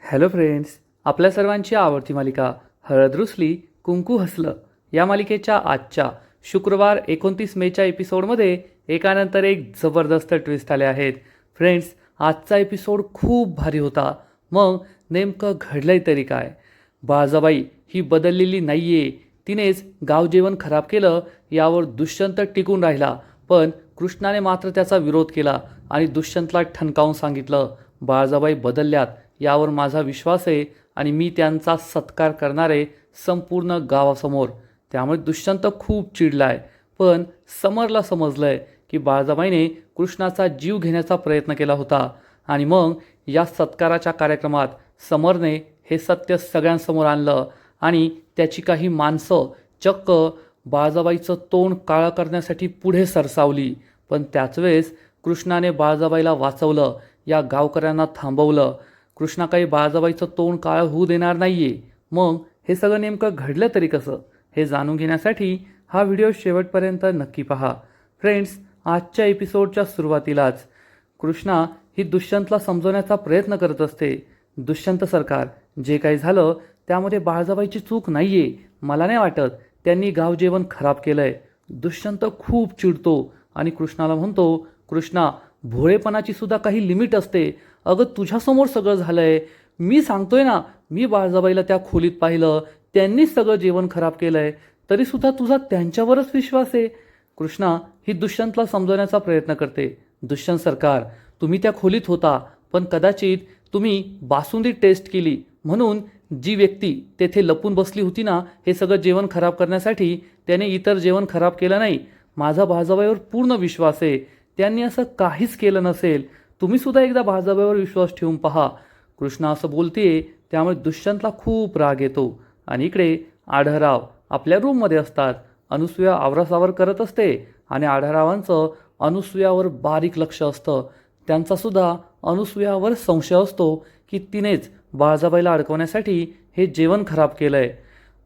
Hello friends, आपल्या सर्वांची आवडती मालिका हळद रुसली कुंकू हसलं या मालिकेच्या आजच्या शुक्रवार 29 मेच्या एपिसोडमध्ये एकानंतर एक जबरदस्त ट्विस्ट आले आहेत. फ्रेंड्स, आजचा एपिसोड खूप भारी होता. मग नेमकं घडलंय तरी काय? बाळजाबाई ही बदललेली नाहीये, तिनेच गाव जेवण खराब केलं यावर दुष्यंत टिकून राहिला. पण कृष्णाने मात्र त्याचा विरोध केला आणि दुष्यंतला ठणकावून सांगितलं, बाळजाबाई बदलल्यात यावर माझा विश्वास आहे आणि मी त्यांचा सत्कार करणार आहे संपूर्ण गावासमोर. त्यामुळे दुष्यंत खूप चिडलाय. पण समरला समजलंय की बाळजाबाईने कृष्णाचा जीव घेण्याचा प्रयत्न केला होता. आणि मग या सत्काराच्या कार्यक्रमात समरने हे सत्य सगळ्यांसमोर आणलं आणि त्याची काही माणसं चक्क बाळजाबाईचं तोंड काळं करण्यासाठी पुढे सरसावली. पण त्याच वेळेस कृष्णाने बाळजाबाईला वाचवलं, या गावकऱ्यांना थांबवलं. कृष्णा काही बाळजाबाईचं तोंड काळं होऊ देणार नाहीये. मग हे सगळं नेमकं घडलं तरी कसं, हे जाणून घेण्यासाठी हा व्हिडिओ शेवटपर्यंत नक्की पहा. फ्रेंड्स, आजच्या एपिसोडच्या सुरुवातीलाच कृष्णा ही दुष्यंतला समजवण्याचा प्रयत्न करत असते. दुष्यंत सरकार, जे काही झालं त्यामध्ये बाळजाबाईची चूक नाहीये. मला नाही वाटत त्यांनी गाव जेवण खराब केलंय. दुष्यंत खूप चिडतो आणि कृष्णाला म्हणतो, कृष्णा, भोळेपणाची सुद्धा काही लिमिट असते. अगं, तुझ्यासमोर सगळं झालंय. मी सांगतोय ना, मी बाळजाबाईला त्या खोलीत पाहिलं, त्यांनीच सगळं जेवण खराब केलंय, तरीसुद्धा तुझा त्यांच्यावरच विश्वास आहे. कृष्णा ही दुष्यंतला समजवण्याचा प्रयत्न करते. दुष्यंत सरकार, तुम्ही त्या खोलीत होता, पण कदाचित तुम्ही बासुंदी टेस्ट केली म्हणून जी व्यक्ती तेथे लपून बसली होती ना हे सगळं जेवण खराब करण्यासाठी, त्याने इतर जेवण खराब केलं नाही. माझा बाळजाबाईवर पूर्ण विश्वास आहे, त्यांनी असं काहीच केलं नसेल. तुम्ही सुद्धा एकदा बाळजाबाईवर विश्वास ठेवून पहा. कृष्णा असं बोलतेय, त्यामुळे दुष्यंतला खूप राग येतो. आणि इकडे आढळराव आपल्या रूममध्ये असतात. अनुसूया आवरासावर करत असते आणि आढळरावांचं अनुसूयावर बारीक लक्ष असतं. त्यांचा सुद्धा अनुसूयावर संशय असतो की तिनेच बाळजाबाईला अडकवण्यासाठी हे जेवण खराब केलंय.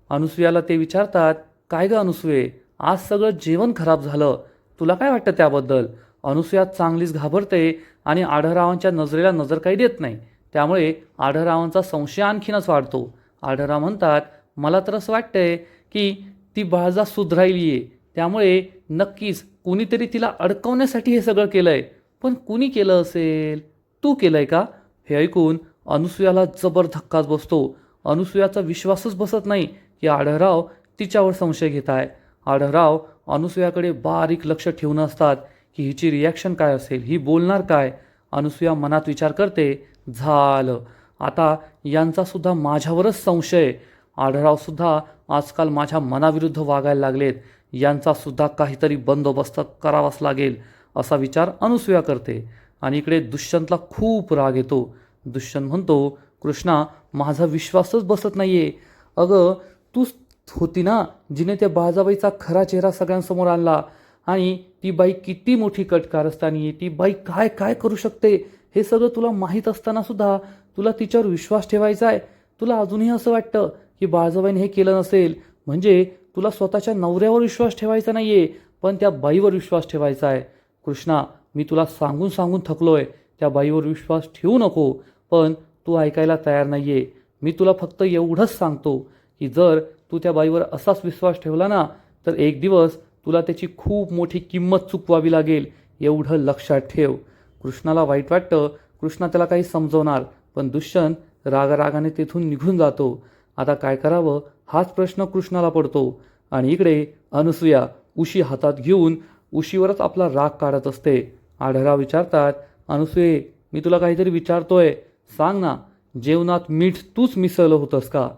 अनुसूयाला ते विचारतात, काय ग अनुसूये, आज सगळं जेवण खराब झालं, तुला काय वाटतं त्याबद्दल? अनुसूया चांगलीच घाबरते आणि आढळरावांच्या नजरेला नजर काही देत नाही. त्यामुळे आढळरावांचा संशय आणखीनच वाढतो. आढळराव म्हणतात, मला तर असं वाटतंय की ती बाळजा सुधरायली आहे, त्यामुळे नक्कीच कुणीतरी तिला अडकवण्यासाठी हे सगळं केलंय. पण कुणी केलं असेल? तू केलंय का? हे ऐकून अनुसूयाला जबर धक्काच बसतो. अनुसूयाचा विश्वासच बसत नाही की आढळराव तिच्यावर संशय घेत आहे. आढळराव अनुसूयाकडे बारीक लक्ष ठेवून असतात की हिची रिॲक्शन काय असेल, ही बोलणार काय. अनुसूया मनात विचार करते, झालं, आता यांचा सुद्धा माझ्यावरच संशय. आढळरावसुद्धा आजकाल माझ्या मनाविरुद्ध वागायला लागलेत, यांचा सुद्धा काहीतरी बंदोबस्त करावाच लागेल, असा विचार अनुसूया करते. आणि इकडे दुष्यंतला खूप राग येतो. दुष्यंत म्हणतो, कृष्णा, माझा विश्वासच बसत नाहीये. अगं, तूच होती ना जिने त्या बाळजाबाईचा खरा चेहरा सगळ्यांसमोर आणला. आणि ती बाई किती मोठी कटकारस्थानी आहे, ती बाई काय काय करू शकते हे सगळं तुला माहीत असताना सुद्धा तुला तिच्यावर विश्वास ठेवायचा आहे. तुला अजूनही असं वाटतं की बाळजाबाईने हे केलं नसेल, म्हणजे तुला स्वतःच्या नवऱ्यावर विश्वास ठेवायचा नाहीये, पण त्या बाईवर विश्वास ठेवायचा आहे. कृष्णा, मी तुला सांगून सांगून थकलोय, त्या बाईवर विश्वास ठेवू नको, पण तू ऐकायला तयार नाहीये. मी तुला फक्त एवढंच सांगतो की जर तू त्या बाईवर असाच विश्वास ठेवला ना, तर एक दिवस तुला त्याची खूप मोठी किंमत चुकवावी लागेल, एवढं लक्षात ठेव. कृष्णाला वाईट वाटतं. कृष्णा त्याला काही समजवणार, पण दुष्यंत रागारागाने तेथून निघून जातो. आता काय करावं हाच प्रश्न कृष्णाला पडतो. आणि इकडे अनुसूया उशी हातात घेऊन उशीवरच आपला राग काढत असते. आढळराव विचारतात, अनुसूये, मी तुला काहीतरी विचारतोय, सांग ना, जेवणात मीठ तूच मिसळलं होतंस का?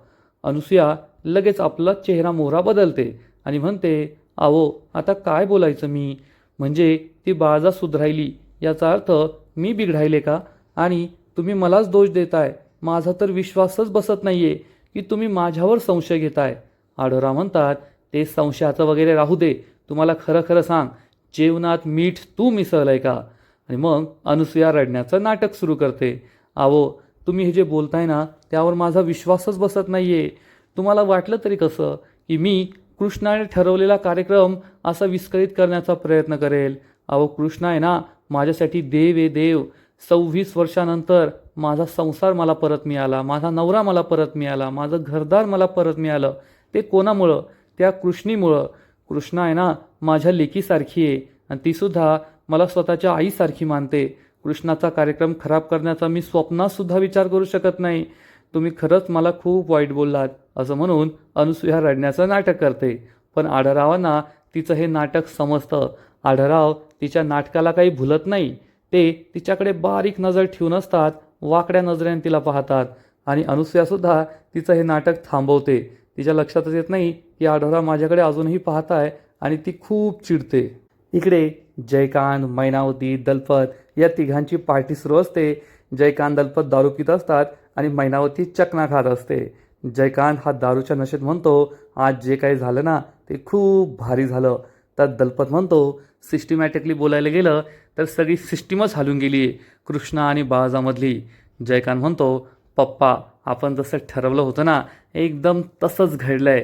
अनुसूया लगेच आपला चेहरा मोहरा बदलते आणि म्हणते, अहो, आता काय बोलायचं मी? म्हणजे ती बाळजा सुधरायली याचा अर्थ मी बिघडायले का? आणि तुम्ही मलाच दोष देताय. माझा तर विश्वासच बसत नाहीये की तुम्ही माझ्यावर संशय घेताय. आढळराव म्हणतात, ते संशयाचं वगैरे राहू दे, तुम्हाला खरं खरं सांग, जेवणात मीठ तू मिसळलंय का? आणि मग अनुसूया रडण्याचं नाटक सुरू करते. अहो, तुम्ही हे जे बोलताय ना त्यावर माझा विश्वासच बसत नाहीये. तुम्हाला वाटलं तरी कसं की मी कृष्णाने ठरवलेला कार्यक्रम असा विस्कळीत करण्याचा प्रयत्न करेल? अहो, कृष्णा आहे ना माझ्यासाठी देव आहे, देव. 26 वर्षानंतर माझा संसार मला परत मिळाला, माझा नवरा मला परत मिळाला, माझं घरदार मला परत मिळालं. ते कोणामुळं? त्या कृष्णीमुळं. कृष्णा आहे ना माझ्या लेकीसारखी आहे आणि तीसुद्धा मला स्वतःच्या आईसारखी मानते. कृष्णाचा कार्यक्रम खराब करण्याचा मी स्वप्नातसुद्धा विचार करू शकत नाही. तुम्ही खरंच मला खूप वाईट बोललात, असं म्हणून अनुसूया रडण्याचं नाटक करते. पण आढळरावांना तिचं हे नाटक समजतं. आढळराव तिच्या नाटकाला काही भुलत नाही. ते तिच्याकडे बारीक नजर ठेवून असतात, वाकड्या नजरेने तिला पाहतात आणि अनुसूयासुद्धा तिचं हे नाटक थांबवते. तिच्या लक्षातच येत नाही की आढळराव माझ्याकडे अजूनही पाहत आहे आणि ती खूप चिडते. इकडे जयकांत, मैनावती, दलपत या तिघांची पार्टी सुरू असते. जयकांत दलपत दारू पित असतात आणि मैनावती चकना खात असते. जयकांत हा दारूच्या नशेत म्हणतो, आज जे काही झालं ना ते खूप भारी झालं. तर दलपत म्हणतो, सिस्टमॅटिकली बोलायला गेलं तर सगळी सिस्टीमच हालून गेली आहे कृष्णा आणि बाळाजामधली. जयकांत म्हणतो, पप्पा आपण जसं ठरवलं होतं ना एकदम तसंच घडलं आहे.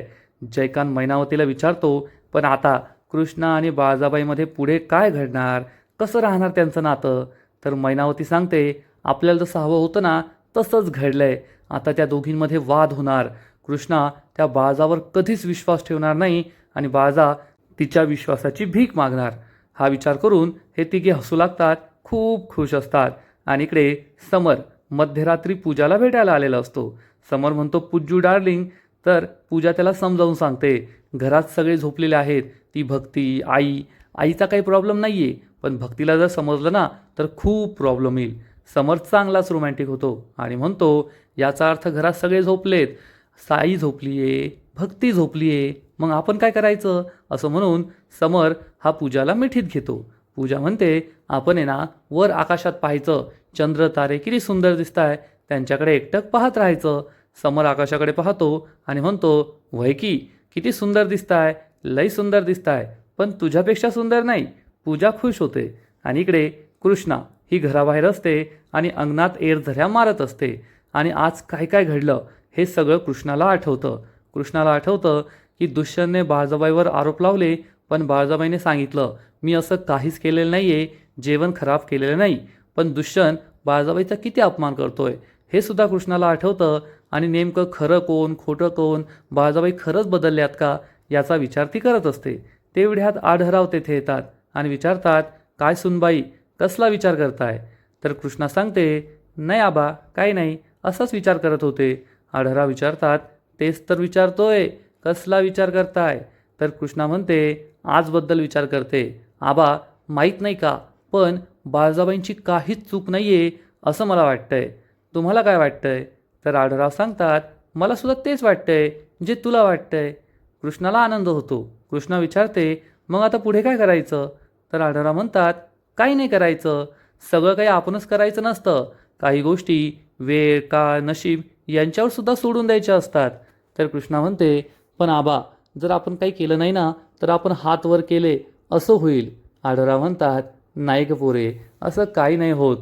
जयकांत मैनावतीला विचारतो, पण आता कृष्णा आणि बाळाजाबाईमध्ये पुढे काय घडणार, कसं राहणार त्यांचं नातं? तर मैनावती सांगते, आपल्याला जसं हवं होतं ना तसंच घडलं आहे. आता त्या दोघींमध्ये वाद होणार. कृष्णा त्या बाळाजावर कधीच विश्वास ठेवणार नाही आणि बाळाजा तिच्या विश्वासाची भीक मागणार. हा विचार करून हे तिघे हसू लागतात, खूप खुश असतात. आणि इकडे समर मध्यरात्री पूजाला भेटायला आलेला असतो. समर म्हणतो, पूज्जू डार्लिंग. तर पूजा त्याला समजावून सांगते, घरात सगळे झोपलेले आहेत, ती भक्ती, आईचा काही प्रॉब्लेम नाही आहे, पण भक्तीला जर समजलं ना तर खूप प्रॉब्लेम येईल. समर चांगलाच रोमॅन्टिक होतो आणि म्हणतो, याचा अर्थ घरात सगळे झोपलेत, साई झोपली आहे, भक्ती झोपली आहे, मग आपण काय करायचं? असं म्हणून समर हा पूजाला मिठीत घेतो. पूजा म्हणते, आपण आहे ना वर आकाशात पाहायचं, चंद्र तारे किती सुंदर दिसत आहे, त्यांच्याकडे एकटक पाहत राहायचं. समर आकाशाकडे पाहतो आणि म्हणतो, वय की किती सुंदर दिसताय, लई सुंदर दिसताय, पण तुझ्यापेक्षा सुंदर नाही. पूजा खुश होते. आणि इकडे कृष्णा ही घराबाहेर असते आणि अंगणात एरझऱ्या मारत असते. आणि आज काय काय घडलं हे सगळं कृष्णाला आठवतं. कृष्णाला आठवतं की दुष्यंतने बाळजाबाईवर आरोप लावले, पण बाळजाबाईने सांगितलं, मी असं काहीच केलेलं नाही आहे, जेवण खराब केलेलं नाही. पण दुष्यंत बाळजाबाईचा किती अपमान करतोय हे सुद्धा कृष्णाला आठवतं. आणि नेमकं खरं कोण, खोटं कोण, बाळजाबाई खरंच बदलल्यात का याचा विचार ती करत असते. तेवढ्यात आढळराव तेथे येतात आणि विचारतात, काय सुनबाई, कसला विचार करताय? तर कृष्णा सांगते, नाही आबा काही नाही, असाच विचार करत होते. आढळराव विचारतात, तेच तर विचारतोय, कसला विचार करताय? तर कृष्णा म्हणते, आजबद्दल विचार करते. आबा माहीत नाही का, पण बाळजाबाईंची काहीच चूक नाही आहे असं मला वाटतंय. तुम्हाला काय वाटतंय? तर आढळराव सांगतात, मला सुद्धा तेच वाटतंय जे तुला वाटतंय. कृष्णाला आनंद होतो. कृष्णा विचारते, मग आता पुढे काय करायचं? तर आढळराव म्हणतात, काही नाही करायचं, सगळं काही आपणच करायचं नसतं, काही गोष्टी वेळ, काळ, नशीब यांच्यावर सुद्धा सोडून द्यायच्या असतात. तर कृष्णा म्हणते, पण आबा जर आपण काही केलं नाही ना तर आपण हात वर केले असं होईल. आढळराव म्हणतात, नाही ग पोरे, असं काही नाही होत.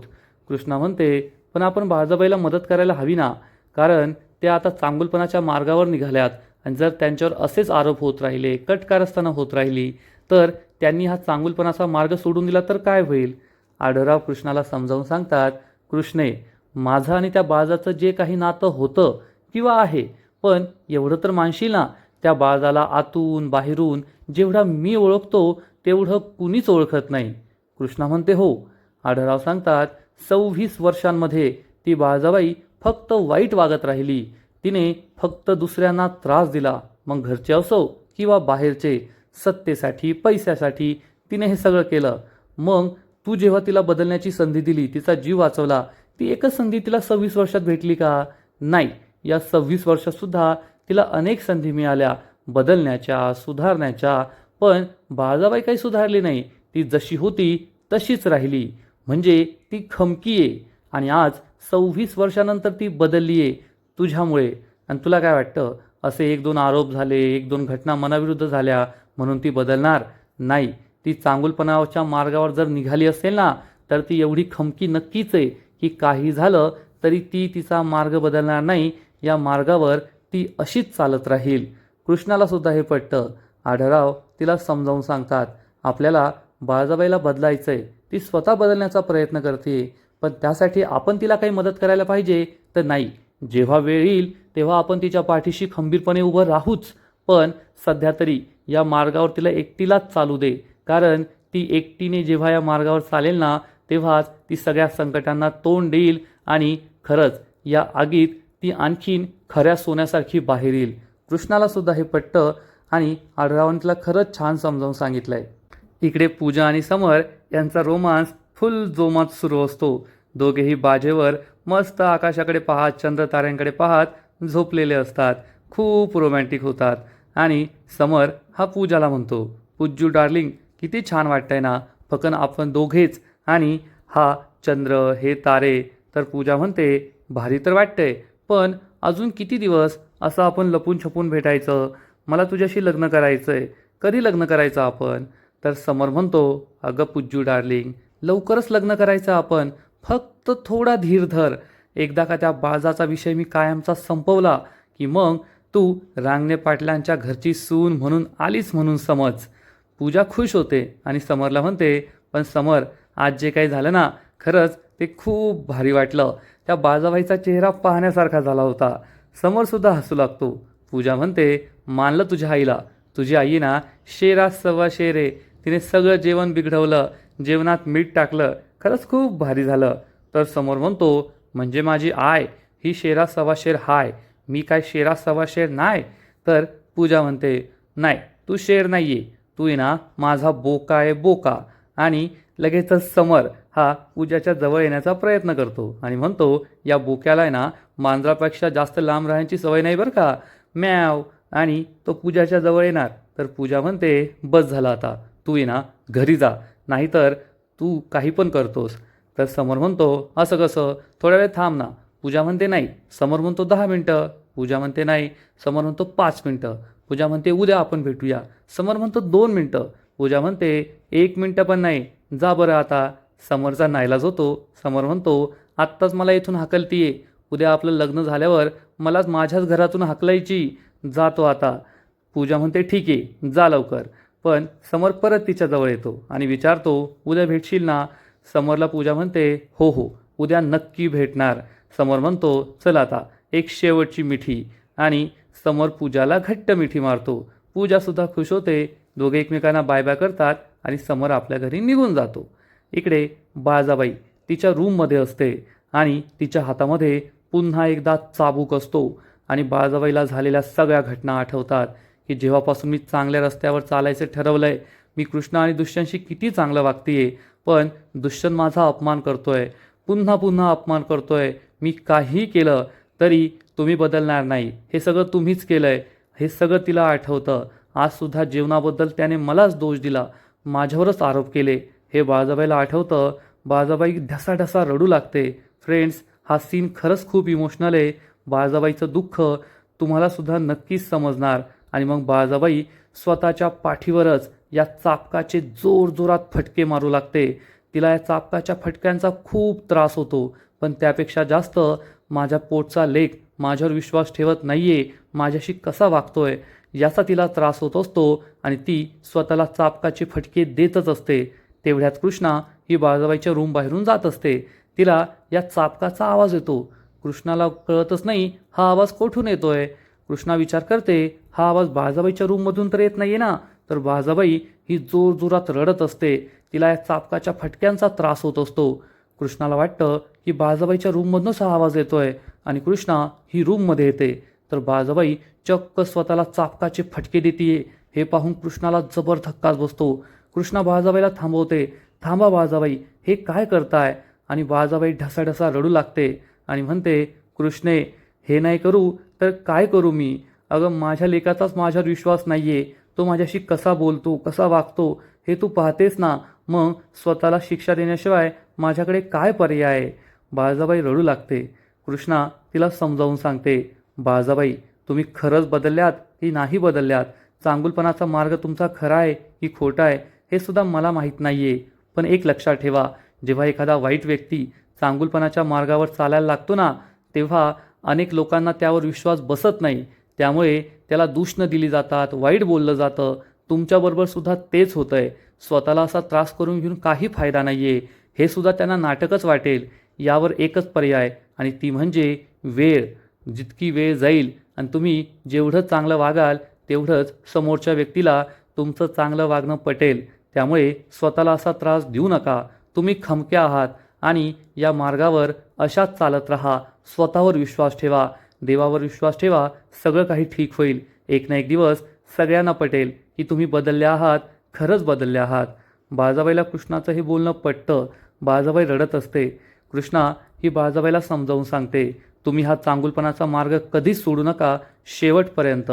कृष्णा म्हणते, पण आपण बाळजाबाईला मदत करायला हवी ना, कारण त्या आता चांगुलपणाच्या मार्गावर निघाल्यात आणि जर त्यांच्यावर असेच आरोप होत राहिले, कटकारस्थानं होत राहिली तर त्यांनी हा चांगुलपणाचा मार्ग सोडून दिला तर काय होईल? आढळराव कृष्णाला समजावून सांगतात, कृष्णे, माझं आणि त्या बाळाचं जे काही नातं होतं किंवा आहे, पण एवढं तर मानशील ना, त्या बाळाला आतून बाहेरून जेवढा मी ओळखतो तेवढं कुणीच ओळखत नाही. कृष्णा म्हणते, हो. आढळराव सांगतात, 26 वर्षांमध्ये ती बाळजाबाई फक्त वाईट वागत राहिली. तिने फक्त दुसऱ्यांना त्रास दिला, मग घरचे असो किंवा बाहेरचे. सत्तेसाठी, पैशासाठी तिने हे सगळं केलं. मग तू जेव्हा तिला बदलण्याची संधी दिली, तिचा जीव वाचवला, ती एकच संधी तिला 26 वर्षात भेटली का? नाही. या 26 वर्षातसुद्धा तिला अनेक संधी मिळाल्या बदलण्याच्या, सुधारण्याच्या, पण बाळजाबाई काही सुधारली नाही. ती जशी होती तशीच राहिली. म्हणजे ती खमकी आहे आणि आज 26 वर्षानंतर ती बदलली आहे तुझ्यामुळे. आणि तुला काय वाटतं, असे 1-2 आरोप झाले, 1-2 घटना मनाविरुद्ध झाल्या म्हणून ती बदलणार नाही? ती चांगुलपणाच्या मार्गावर जर निघाली असेल ना तर ती एवढी खमकी नक्कीच आहे की काही झालं तरी ती तिचा मार्ग बदलणार नाही. या मार्गावर ती अशीच चालत राहील. कृष्णाला सुद्धा हे पटतं. आढळराव तिला समजावून सांगतात, आपल्याला बाळजाबाईला बदलायचंय, ती स्वतः बदलण्याचा प्रयत्न करते, पण त्यासाठी आपण तिला काही मदत करायला पाहिजे तर नाही. जेव्हा वेळ येईल तेव्हा आपण तिच्या पाठीशी खंबीरपणे उभं राहूच, पण सध्या तरी या मार्गावर तिला एकटीलाच चालू दे. कारण ती एकटीने जेव्हा या मार्गावर चालेल ना, तेव्हाच ती सगळ्या संकटांना तोंड देईल आणि खरंच या आगीत ती आणखीन खऱ्या सोन्यासारखी बाहेर येईल. कृष्णाला सुद्धा हे पटतं आणि आढळरावांनी तिला खरंच छान समजावून सांगितलंय. इकडे पूजा आणि समर यांचा रोमांस फुल जोमात सुरू असतो. दोघेही बाजेवर मस्त आकाशाकडे पाहत, चंद्र ताऱ्यांकडे पाहत झोपलेले असतात. खूप रोमॅन्टिक होतात आणि समर हा पूजाला म्हणतो, पूज्जू डार्लिंग, किती छान वाटतंय ना, फक्त आपण दोघेच आणि हा चंद्र, हे तारे. तर पूजा म्हणते, भारी तर वाटतंय, पण अजून किती दिवस असं आपण लपून छपून भेटायचं? मला तुझ्याशी लग्न करायचंय. कधी लग्न करायचं आपण? तर समर म्हणतो, अगं पूज्जू डार्लिंग, लवकरच लग्न करायचं आपण. फक्त थोडा धीर धर. एकदा का त्या बाजाचा विषय मी कायमचा संपवला की मग तू रांगणे पाटलांच्या घरची सून म्हणून आलीच म्हणून समज. पूजा खुश होते आणि समरला म्हणते, पण समर, आज जे काही झालं ना, खरंच ते खूप भारी वाटलं. त्या बाजाबाईचा चेहरा पाहण्यासारखा झाला होता. समरसुद्धा हसू लागतो. पूजा म्हणते, मानलं तुझ्या आईला. तुझी आई ना शेरात सव्वा शेर आहे. तिने सगळं जेवण बिघडवलं, जेवणात मीठ टाकलं. खरंच खूप भारी झालं. तर समोर म्हणतो, म्हणजे माझी आय ही शेरा सव्वा शेर हाय, मी काय शेरा सव्वा शेर नाही? तर पूजा म्हणते, नाही, तू शेर नाही आहे, तू आहे ना माझा बोका आहे, बोका. आणि लगेचच समर हा पूजाच्या जवळ येण्याचा प्रयत्न करतो आणि म्हणतो, या बोक्याला आहे ना मांजरापेक्षा जास्त लांब राहण्याची सवय नाही बरं का, मॅव. आणि तो पूजाच्या जवळ येणार. तर पूजा म्हणते, बस झालं आता, तू ये ना घरी जा, नाहीतर तू काही पण करतोस. तर समोर म्हणतो, असं कसं, थोड्या वेळ थांब ना. पूजा म्हणते, नाही. समोर म्हणतो, 10 मिनटं. पूजा म्हणते, नाही. समोर म्हणतो, 5 मिनटं. पूजा म्हणते, उद्या आपण भेटूया. समोर म्हणतो, 2 मिनटं. पूजा म्हणते, 1 मिनटं पण नाही, जा बरं आता. समोरचा नाईलाज होतो. समोर म्हणतो, आत्ताच मला इथून हाकलतीये, उद्या आपलं लग्न झाल्यावर मलाच माझ्याच घरातून हाकलायची, जातो आता. पूजा म्हणते, ठीक आहे, जा लवकर. पण समर परत तिच्याजवळ येतो आणि विचारतो, उद्या भेटशील ना? समरला पूजा म्हणते, हो हो, उद्या नक्की भेटणार. समर म्हणतो, चल आता एक शेवटची मिठी. आणि समर पूजाला घट्ट मिठी मारतो. पूजासुद्धा खुश होते. दोघे एकमेकांना बाय बाय करतात आणि समर आपल्या घरी निघून जातो. इकडे बाळजाबाई तिच्या रूममध्ये असते आणि तिच्या हातामध्ये पुन्हा एकदा चाबूक असतो आणि बाळजाबाईला झालेल्या सगळ्या घटना आठवतात की जेव्हापासून मी चांगल्या रस्त्यावर चालायचं ठरवलंय, मी कृष्ण आणि दुष्यंतशी किती चांगलं वागतेय, पण दुष्यंत माझा अपमान करतोय, पुन्हा पुन्हा अपमान करतोय. मी काही केलं तरी तुम्ही बदलणार नाही, हे सगळं तुम्हीच केलंय, हे सगळं तिला आठवतं. आजसुद्धा जेवणाबद्दल त्याने मलाच दोष दिला, माझ्यावरच आरोप केले, हे बाळजाबाईला आठवतं. बाळजाबाई ढसाढसा रडू लागते. फ्रेंड्स, हा सीन खरंच खूप इमोशनल आहे. बाळजाबाईचं दुःख तुम्हालासुद्धा नक्कीच समजणार. आणि मग बाळजाबाई स्वतःच्या पाठीवरच या चापकाचे जोरजोरात फटके मारू लागते. तिला या चापकाच्या फटक्यांचा खूप त्रास होतो, पण त्यापेक्षा जास्त माझ्या पोटचा लेक माझ्यावर विश्वास ठेवत नाहीये, माझ्याशी कसा वागतोय, याचा तिला त्रास होत असतो आणि ती स्वतःला चापकाचे फटके देतच असते. तेवढ्यात कृष्णा ही बाळजाबाईच्या रूम बाहेरून जात असते. तिला या चापकाचा आवाज येतो. कृष्णाला कळतच नाही हा आवाज कोठून येतोय. कृष्णा विचार करते, हा आवाज बाळजाबाईच्या रूममधून तर येत नाहीये ना. तर बाळजाबाई ही जोरजोरात रडत असते. तिला या चापकाच्या फटक्यांचा त्रास होत असतो. कृष्णाला वाटतं की बाळजाबाईच्या रूममधूनच हा आवाज येतोय आणि कृष्णा ही रूममध्ये येते. तर बाळजाबाई चक्क स्वतःला चापकाचे फटके देतीये. हे पाहून कृष्णाला जबर धक्काच बसतो. कृष्णा बाळजाबाईला थांबवते. थांबा बाळजाबाई, हे काय करताय? आणि बाळजाबाई ढसाढसा रडू लागते आणि म्हणते, कृष्णे, हे नाही करू तर काय करू मी? अगं, माझ्या लेकाचाच माझ्यावर विश्वास नाहीये, तो माझ्याशी कसा बोलतो, कसा वागतो, हे तू पाहतेस ना. मग स्वतःला शिक्षा देण्याशिवाय माझ्याकडे काय पर्याय आहे? बाळजाबाई रडू लागते. कृष्णा तिला समजावून सांगते, बाळजाबाई, तुम्ही खरंच बदलल्यात की नाही बदलल्यात? चांगुलपणाचा मार्ग तुमचा खरा आहे की खोटा आहे हे सुद्धा मला माहीत नाहीये. पण एक लक्षात ठेवा, जेव्हा एखादा वाईट व्यक्ती चांगुलपणाच्या मार्गावर चालायला लागतो ना, तेव्हा अनेक लोकांना त्यावर विश्वास बसत नाही. त्यामुळे त्याला दूषणं दिली जातात, वाईट बोललं जातं. तुमच्याबरोबर सुद्धा तेच होतंय. स्वतःला असा त्रास करून घेऊन काही फायदा नाहीये, हे सुद्धा त्यांना नाटकच वाटेल. यावर एकच पर्याय आणि ती म्हणजे वेळ. जितकी वेळ जाईल आणि तुम्ही जेवढं चांगलं वागाल तेवढंच समोरच्या व्यक्तीला तुमचं चांगलं वागणं पटेल. त्यामुळे स्वतःला असा त्रास देऊ नका. तुम्ही खमक्या आहात आणि या मार्गावर अशाच चालत राहा. स्वतःवर विश्वास ठेवा, देवावर विश्वास ठेवा. सगळं काही ठीक होईल. एक ना एक दिवस सगळ्यांना पटेल की तुम्ही बदलले आहात, खरंच बदलले आहात. बाळजाबाईला कृष्णाचं हे बोलणं पटतं. बाळजाबाई रडत असते. कृष्णा ही बाळजाबाईला समजावून सांगते, तुम्ही हा चांगुलपणाचा मार्ग कधीच सोडू नका शेवटपर्यंत.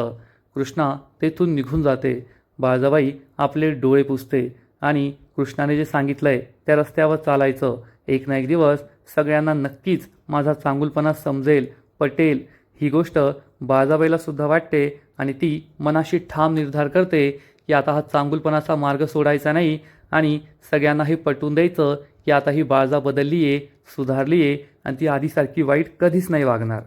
कृष्णा तेथून निघून जाते. बाळजाबाई आपले डोळे पुसते आणि कृष्णाने जे सांगितलंय त्या रस्त्यावर चालायचं. एक ना एक दिवस सगळ्यांना नक्कीच माझा चांगुलपणा समजेल, पटेल. ही गोष्ट बाळजाबाईला सुद्धा वाटते आणि ती मनाशी ठाम निर्धार करते की आता हा चांगुलपणाचा मार्ग सोडायचा नाही आणि सगळ्यांना हे पटवून द्यायचं की आता ही बाळजा बदलली आहे, सुधारली आहे आणि ती आधीसारखी वाईट कधीच नाही वागणार.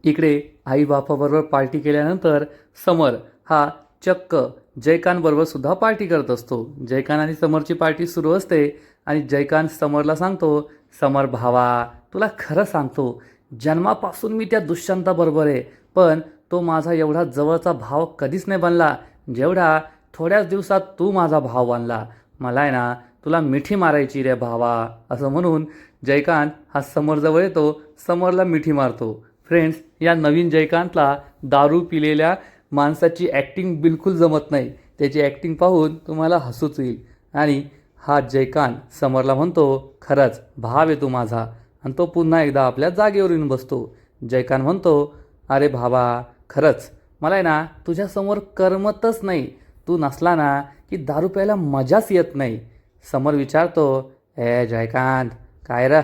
इकडे आई बापाबरोबर पार्टी केल्यानंतर समर हा चक्क जयकांतबरोबर सुद्धा पार्टी करत असतो. जयकांत आणि समरची पार्टी सुरू असते आणि जयकांत समरला सांगतो, समर भावा तुला खरं सांगतो, जन्मापासून मी त्या दुष्यंताबरोबर आहे, पण तो माझा एवढा जवळचा भाव कधीच नाही बनला जेवढा थोड्याच दिवसात तू माझा भाव बनला. मला आहे ना तुला मिठी मारायची रे भावा. असं म्हणून जयकांत हा समरजवळ येतो, समरला मिठी मारतो. फ्रेंड्स, या नवीन जयकांतला दारू पिलेल्या माणसाची ॲक्टिंग बिलकुल जमत नाही. त्याची ॲक्टिंग पाहून तुम्हाला हसूच येईल. आणि हा जयकांत समरला म्हणतो, खरंच भाव आहे तू माझा. आणि तो पुन्हा एकदा आपल्या जागेवर येऊन बसतो. जयकांत म्हणतो, अरे भावा खरंच मला आहे ना तुझ्यासमोर करमतच नाही. तू नसला ना की दारू प्यायला मजाच येत नाही. समर विचारतो, जयकांत काय र,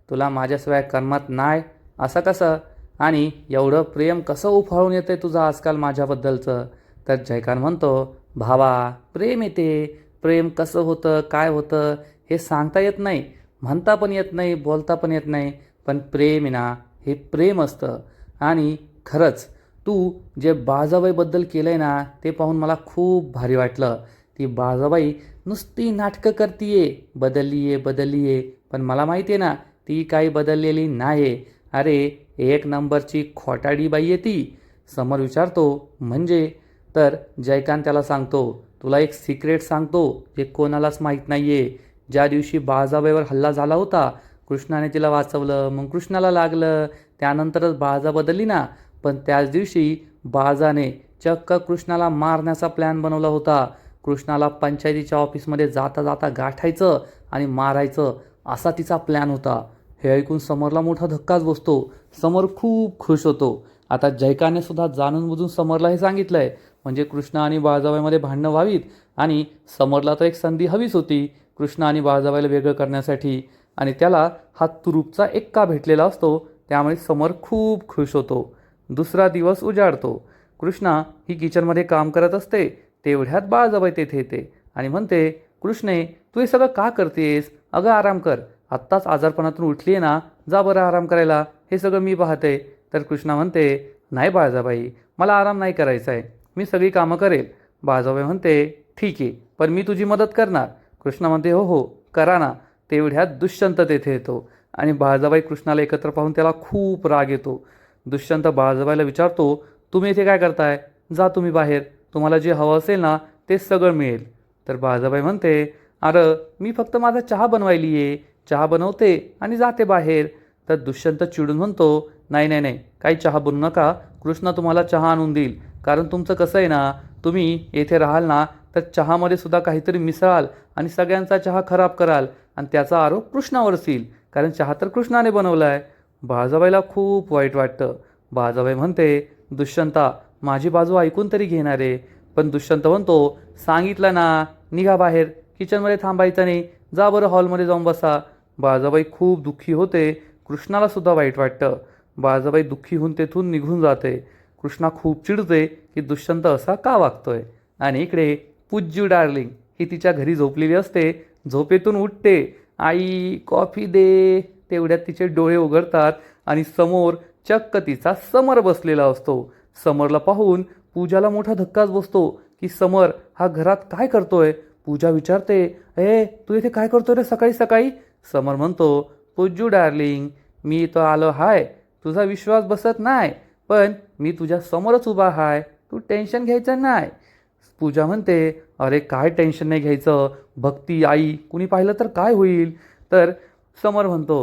तुला माझ्याशिवाय करमत नाही असं कसं? आणि एवढं प्रेम कसं उफाळून येते तुझं आजकाल माझ्याबद्दलचं? तर जयकांत म्हणतो, भावा प्रेम येते. प्रेम कसं होतं, काय होतं हे सांगता येत नाही, म्हणता पण येत नाही, बोलता पण येत नाही. पण प्रेम आहे ना हे प्रेम असतं. आणि खरंच तू जे बाळजाबाईबद्दल केलं आहे ना ते पाहून मला खूप भारी वाटलं. ती बाळजाबाई नुसती नाटकं करतीये, बदलली आहे, पण मला माहिती आहे ना ती काही बदललेली नाही आहे. अरे एक नंबरची खोटाडी बाई आहे ती. समर विचारतो, म्हणजे? तर जयकांत त्याला सांगतो, तुला एक सिक्रेट सांगतो जे कोणालाच माहीत नाही आहे. ज्या दिवशी बाळजाबाईवर हल्ला झाला होता, कृष्णाने तिला वाचवलं, मग कृष्णाला लागलं, त्यानंतरच बाळजा बदलली ना. पण त्याच दिवशी बाळजाने चक्क कृष्णाला मारण्याचा प्लॅन बनवला होता. कृष्णाला पंचायतीच्या ऑफिसमध्ये जाता जाता गाठायचं आणि मारायचं असा तिचा प्लॅन होता. हे ऐकून समरला मोठा धक्काच बसतो. समर खूप खुश होतो. आता जयकाने सुद्धा जाणून बुजून समरला हे सांगितलंय, म्हणजे कृष्ण आणि बाळजाबाईमध्ये भांडणं व्हावीत. आणि समरला तर एक संधी हवीच होती कृष्ण आणि बाळजाबाईला वेगळं करण्यासाठी. आणि त्याला हा तुरुपचा एक्का भेटलेला असतो. त्यामुळे समर खूप खुश होतो. दुसरा दिवस उजाडतो. कृष्णा ही किचनमध्ये काम करत असते. तेवढ्यात बाळजाबाई तेथे येते आणि म्हणते, कृष्णे तू हे सगळं का करतेस? अगं आराम कर, आत्ताच आजारपणातून उठली आहे ना, जा बरं आराम करायला, हे सगळं मी पाहते. तर कृष्णा म्हणते, नाही बाळजाबाई मला आराम नाही करायचा आहे, मी सगळी कामं करेल. बाळजाबाई म्हणते, ठीक आहे, पण मी तुझी मदत करणार. कृष्णा म्हणते, हो हो करा ना. तेवढ्यात दुष्यंत तेथे येतो आणि बाळजाबाई कृष्णाला एकत्र पाहून त्याला खूप राग येतो. दुष्यंत बाळजाबाईला विचारतो, तुम्ही इथे काय करताय? जा तुम्ही बाहेर, तुम्हाला जे हवं असेल ना ते सगळं मिळेल. तर बाळजाबाई म्हणते, अरे मी फक्त माझा चहा बनवायली आहे, चहा बनवते आणि जाते बाहेर. तर दुष्यंत चिडून म्हणतो, नाही नाही नाही, काही चहा बनवू नका, कृष्णा तुम्हाला चहा आणून देईल. कारण तुमचं कसं आहे ना, तुम्ही येथे राहाल ना तर चहामध्ये सुद्धा काहीतरी मिसळाल आणि सगळ्यांचा चहा खराब कराल आणि त्याचा आरोप कृष्णावरच येईल, कारण चहा तर कृष्णाने बनवला आहे. बाळजाबाईला खूप वाईट वाटतं. बाळजाबाई म्हणते, दुष्यंता माझी बाजू ऐकून तरी घेणार आहे. पण दुष्यंत म्हणतो, सांगितलं ना, निघा बाहेर, किचनमध्ये थांबायचं नाही, जा बरं हॉलमध्ये जाऊन बसा. बाळजाबाई खूप दुःखी होते. कृष्णाला सुद्धा वाईट वाटतं. बाळजाबाई दुःखी होऊन तेथून निघून जाते. कृष्णा खूप चिडते की दुष्यंत असा का वागतोय. आणि इकडे पूज्यू डार्लिंग ही तिच्या घरी झोपलेली असते. झोपेतून उठते, आई कॉफी दे. तेवढ्यात तिचे डोळे उघडतात आणि समोर चक्क तिचा समर बसलेला असतो. समरला पाहून पूजाला मोठा धक्काच बसतो की समर हा घरात काय करतोय. पूजा विचारते, तू इथे काय करतोय रे सकाळी सकाळी? समर म्हणतो, पुज्जू डार्लिंग, मी इथं आलो हाय, तुझा विश्वास बसत नाही, पण मी तुझ्या समोरच उभा हाय, तू टेन्शन घ्यायचं नाही. पूजा म्हणते, अरे काय टेन्शन नाही घ्यायचं, भक्ती आई कुणी पाहिलं तर काय होईल. तर समर म्हणतो,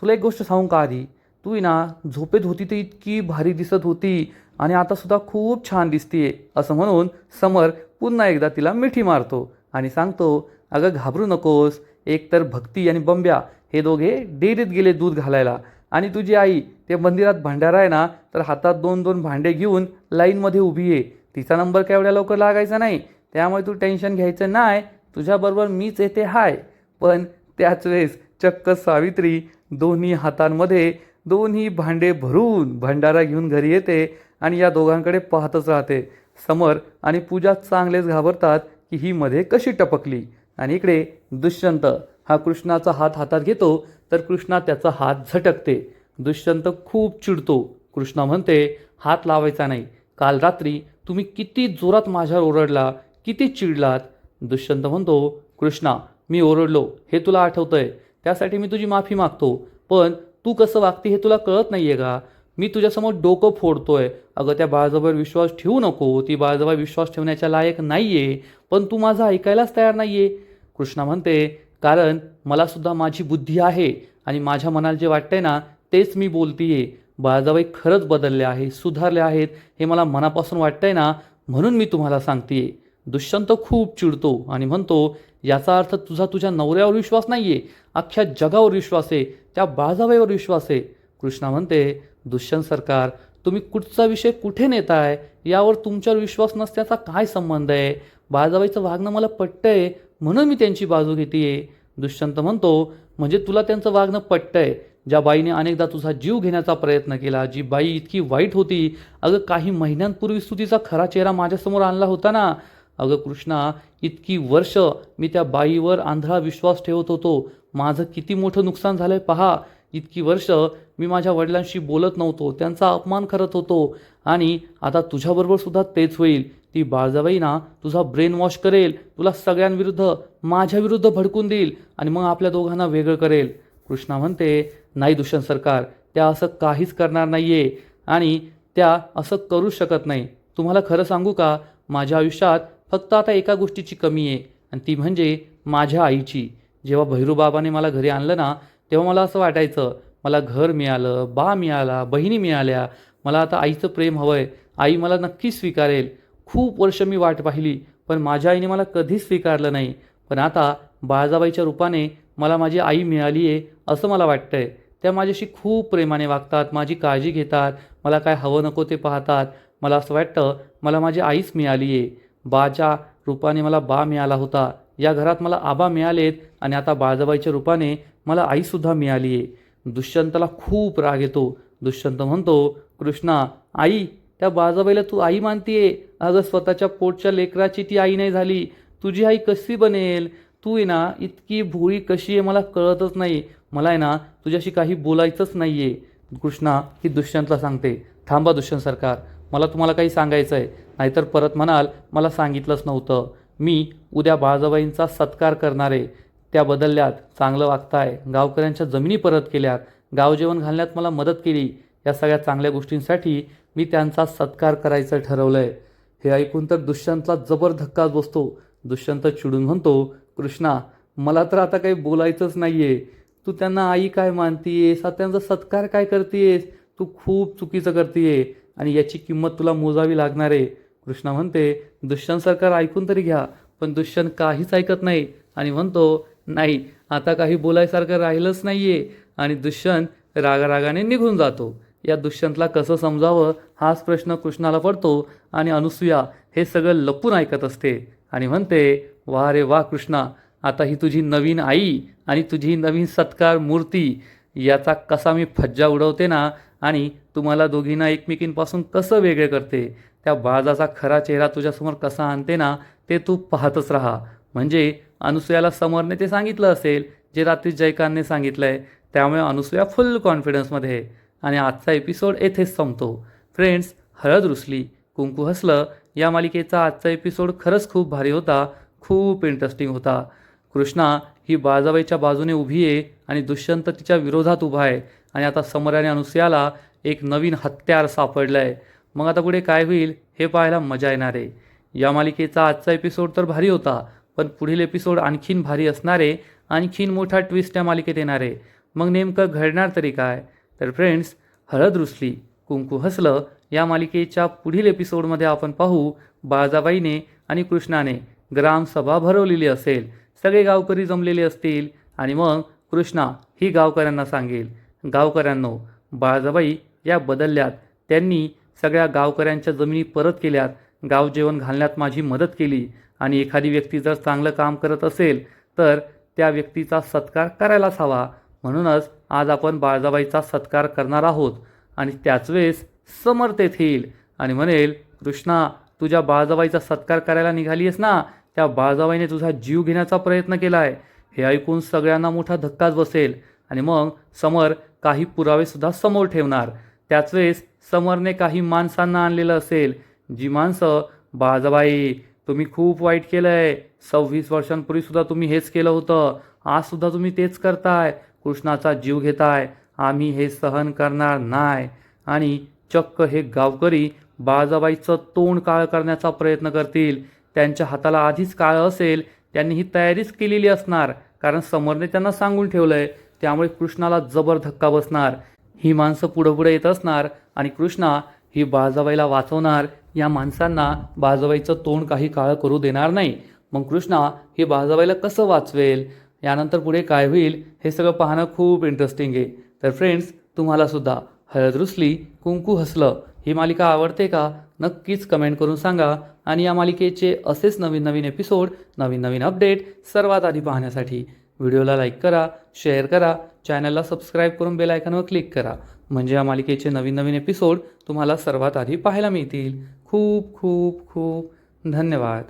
तुला एक गोष्ट सांगू का आधी, तू ही ना झोपेत होती तर इतकी भारी दिसत होती आणि आता सुद्धा खूप छान दिसतीये. असं म्हणून समर पुन्हा एकदा तिला मिठी मारतो आणि सांगतो, अगं घाबरू नकोस, एक तर भक्ती आणि बंब्या हे दोघे डेअरीत गेले दूध घालायला आणि तुझी आई ते मंदिरात भंडारा आहे ना, तर हातात 2-2 भांडे घेऊन लाईनमध्ये उभी आहे. तिचा नंबर काय एवढ्या लवकर लागायचा नाही, त्यामुळे तू टेन्शन घ्यायचं नाही, तुझ्याबरोबर मीच येते हाय. पण त्याच वेळेस चक्क सावित्री दोन्ही हातांमध्ये दोन्ही भांडे भरून भंडारा घेऊन घरी येते आणि या दोघांकडे पाहतच राहते. समर आणि पूजा चांगलेच घाबरतात की ही मध्ये कशी टपकली. आणि इकडे दुष्यंत हा कृष्णाचा हात हातात घेतो तर कृष्णा त्याचा हात झटकते. दुष्यंत खूप चिडतो. कृष्णा म्हणते, हात लावायचा नाही, काल रात्री तुम्ही किती जोरात माझ्यावर ओरडला, किती चिडलात. दुष्यंत म्हणतो, कृष्णा मी ओरडलो हे तुला आठवतंय, त्यासाठी मी तुझी माफी मागतो, पण तू कसं वागते हे तुला कळत नाहीये का. मी तुझ्यासमोर डोकं फोडतोय. अगं त्या बाळाजवळ विश्वास ठेवू नको, ती बाळाजवळ विश्वास ठेवण्याच्या लायक नाहीये, पण तू माझं ऐकायलाच तयार नाहीये. कृष्णा म्हणते, कारण मला सुद्धा माझी बुद्धी आहे आणि माझ्या मनाला जे वाटतंय ना तेच मी बोलतीये. बाळाजाबाई खरंच बदलले आहे, सुधारले आहेत, हे मला मनापासून वाटतंय ना, म्हणून मी तुम्हाला सांगतेय. दुष्यंत खूप चिडतो आणि म्हणतो, याचा अर्थ तुझा तुझ्या नवऱ्यावर विश्वास नाहीये, अख्ख्या जगावर विश्वास आहे, त्या बाळाजाबाईवर विश्वास आहे. कृष्णा म्हणते, दुष्यंत सरकार तुम्ही कुठचा विषय कुठे नेताय, यावर तुमच्यावर विश्वास नसण्याचा काय संबंध आहे. बाळाजाबाईचं वागणं मला पटतंय म्हणून मी त्यांची बाजू घेतेय. दुष्यंत म्हणतो, म्हणजे तुला त्यांचं वागणं पटतंय, ज्या बाईने अनेकदा तुझा जीव घेण्याचा प्रयत्न केला, जी बाई इतकी वाईट होती, अगं काही महिन्यांपूर्वीच तू तिचा खरा चेहरा माझ्यासमोर आणला होता ना. अगं कृष्णा, इतकी वर्ष मी त्या बाईवर आंधळा विश्वास ठेवत होतो, माझं किती मोठं नुकसान झालंय पहा. इतकी वर्ष मी माझ्या वडिलांशी बोलत नव्हतो, त्यांचा अपमान करत होतो आणि आता तुझ्याबरोबर सुद्धा तेच होईल. ती बाळजाबाई ना तुझा ब्रेन वॉश करेल, तुला सगळ्यांविरुद्ध माझ्या विरुद्ध भडकून देईल आणि मग आपल्या दोघांना वेगळं करेल. कृष्णा म्हणते, नाही दुष्यंत सरकार, त्या असं काहीच करणार नाहीये आणि त्या असं करू शकत नाही. तुम्हाला खरं सांगू का, माझ्या आयुष्यात फक्त आता एका गोष्टीची कमी आहे आणि ती म्हणजे माझ्या आईची. जेव्हा भैरूबाबाने मला घरी आणलं ना, तेव्हा मला असं वाटायचं, मला घर मिळालं, बा मिळाला, बहिणी मिळाल्या, मला आता आईचं प्रेम हवंय, आई मला नक्की स्वीकारेल. खूप वर्ष मी वाट पाहिली, पण माझ्या आईने मला कधीच स्वीकारलं नाही. पण आता बाळजाबाईच्या रूपाने मला माझी आई मिळाली आहे असं मला वाटतंय. त्या माझ्याशी खूप प्रेमाने वागतात, माझी काळजी घेतात, मला काय हवं नको ते पाहतात. मला असं वाटतं मला माझी आईच मिळाली आहे. बाच्या रूपाने मला बा मिळाला होता, या घरात मला आबा मिळालेत आणि आता बाळजाबाईच्या रूपाने मला आईसुद्धा मिळाली आहे. दुष्यंतला खूप राग येतो. दुष्यंत म्हणतो, कृष्णा आई, त्या बाळजाबाईला तू आई मानतीये, अगं स्वतःच्या पोटच्या लेकराची ती आई नाही झाली, तुझी आई कशी बनेल. तू आहे ना इतकी भोळी कशी आहे मला कळतच नाही. मला आहे ना तुझ्याशी काही बोलायचंच नाही आहे. कृष्णा ही दुष्यंतला सांगते, थांबा दुष्यंत सरकार, मला तुम्हाला काही सांगायचं आहे, नाहीतर परत म्हणाल मला सांगितलंच नव्हतं. मी उद्या बाळजाबाईंचा सत्कार करणार आहे. त्या बदलल्यात, चांगलं वागताय, गावकऱ्यांच्या जमिनी परत केल्यात, गाव जेवण घालण्यात मला मदत केली. या सगळ्या चांगल्या गोष्टींसाठी मी त्यांचा सत्कार करायचं ठरवलं आहे. हे ऐकून तर दुष्यंतला जबर धक्काच बसतो. दुष्यंत चिडून म्हणतो, कृष्णा मला तर आता काही बोलायचंच नाही आहे. तू त्यांना आई काय मानतीयेस, त्यांचा सत्कार काय करतेयस, तू खूप चुकीचं करतेय आणि याची किंमत तुला मोजावी लागणार आहे. कृष्णा म्हणते, दुष्यंत सरकार ऐकून तरी घ्या. पण दुष्यंत काहीच ऐकत नाही आणि म्हणतो, नाही आता काही बोलायसारखं राहिलंच नाही आहे. आणि दुष्यंत रागारागाने निघून जातो. या दुष्यंतला कसं समजावं हाच प्रश्न कृष्णाला पडतो आणि अनुसूया हे सगळं लपून ऐकत असते आणि म्हणते, वा रे वा कृष्णा, आता ही तुझी नवीन आई आणि तुझी नवीन सत्कार मूर्ती, याचा कसा मी फज्जा उडवते ना आणि तुम्हाला दोघींना एकमेकींपासून कसं वेगळे करते. त्या बाळाचा खरा चेहरा तुझ्यासमोर कसा आणते ना ते तू पाहतच राहा. म्हणजे अनुसूयाला समरने ते सांगितलं असेल जे रात्री जयकांतने सांगितलंय, त्यामुळे अनुसूया फुल कॉन्फिडन्समध्ये आहे. आणि आजचा एपिसोड येथेच संपतो. फ्रेंड्स, हळद रुसली कुंकू हसलं या मालिकेचा आजचा एपिसोड खरंच खूप भारी होता, खूप इंटरेस्टिंग होता. कृष्णा ही बाळजाबाईच्या बाजूने उभी आहे आणि दुष्यंत तिच्या विरोधात उभा आहे आणि आता समर आणि अनुसयाला एक नवीन हत्यार सापडलं आहे. मग आता पुढे काय होईल हे पाहायला मजा येणार आहे. या मालिकेचा आजचा एपिसोड तर भारी होता, पण पुढील एपिसोड आणखीन भारी असणार आहे. आणखीन मोठा ट्विस्ट या मालिकेत येणार आहे. मग नेमकं घडणार तरी काय? तर फ्रेंड्स, हळद रुसली कुंकू हसलं या मालिकेच्या पुढील एपिसोडमध्ये आपण पाहू बाळजाबाईने आणि कृष्णाने ग्रामसभा भरवलेली असेल. सगळे गावकरी जमलेले असतील आणि मग कृष्णा ही गावकऱ्यांना सांगेल, गावकऱ्यांनो, बाळजाबाई या बदलल्यात. त्यांनी सगळ्या गावकऱ्यांच्या जमिनी परत केल्यात, गाव जेवण घालण्यात माझी मदत केली आणि एखादी व्यक्ती जर चांगलं काम करत असेल तर त्या व्यक्तीचा सत्कार करायलाच हवा. म्हणूनच आज आपण बाळजाबाईचा सत्कार करणार आहोत. आणि त्याच वेळेस समर तेथे येईल आणि म्हणेल, कृष्णा, तुझ्या बाळजाबाईचा सत्कार करायला निघाली आहेस ना, त्या बाळजाबाईने तुझा जीव घेण्याचा प्रयत्न केला आहे. हे ऐकून सगळ्यांना मोठा धक्काच बसेल आणि मग समर काही पुरावेसुद्धा समोर ठेवणार. त्याच वेळेस समरने काही माणसांना आणलेलं असेल, जी माणसं, बाळजाबाई तुम्ही खूप वाईट केलं आहे, 26 वर्षांपूर्वीसुद्धा तुम्ही हेच केलं होतं, आजसुद्धा तुम्ही तेच करताय, कृष्णाचा जीव घेताय, आम्ही हे सहन करणार नाही. आणि चक्क हे गावकरी बाळजाबाईचं तोंड काळं करण्याचा प्रयत्न करतील. त्यांच्या हाताला आधीच काळं असेल, त्यांनी ही तयारीच केलेली असणार, कारण समरने त्यांना सांगून ठेवलंय. त्यामुळे कृष्णाला जबर धक्का बसणार. ही माणसं पुढं पुढे येत असणार आणि कृष्णा ही बाळजाबाईला वाचवणार. या माणसांना बाळजाबाईचं तोंड काही काळं करू देणार नाही. मग कृष्णा ही बाळजाबाईला कसं वाचवेल, यानंतर पुढे काय होईल हे सगळं पाहणं खूप इंटरेस्टिंग आहे. तर फ्रेंड्स, तुम्हालासुद्धा हळद रुसली कुंकू हसलं ही मालिका आवडते का? नक्कीच कमेंट करून सांगा. आणि या मालिकेचे असेच नवीन नवीन एपिसोड, नवीन नवीन अपडेट सर्वात आधी पाहण्यासाठी व्हिडिओला लाईक करा, शेअर करा, चॅनलला सबस्क्राईब करून बेल आयकॉनवर क्लिक करा. म्हणजे या मालिकेचे नवीन नवीन एपिसोड तुम्हाला सर्वात आधी पाहायला मिळतील. खूप खूप खूप धन्यवाद.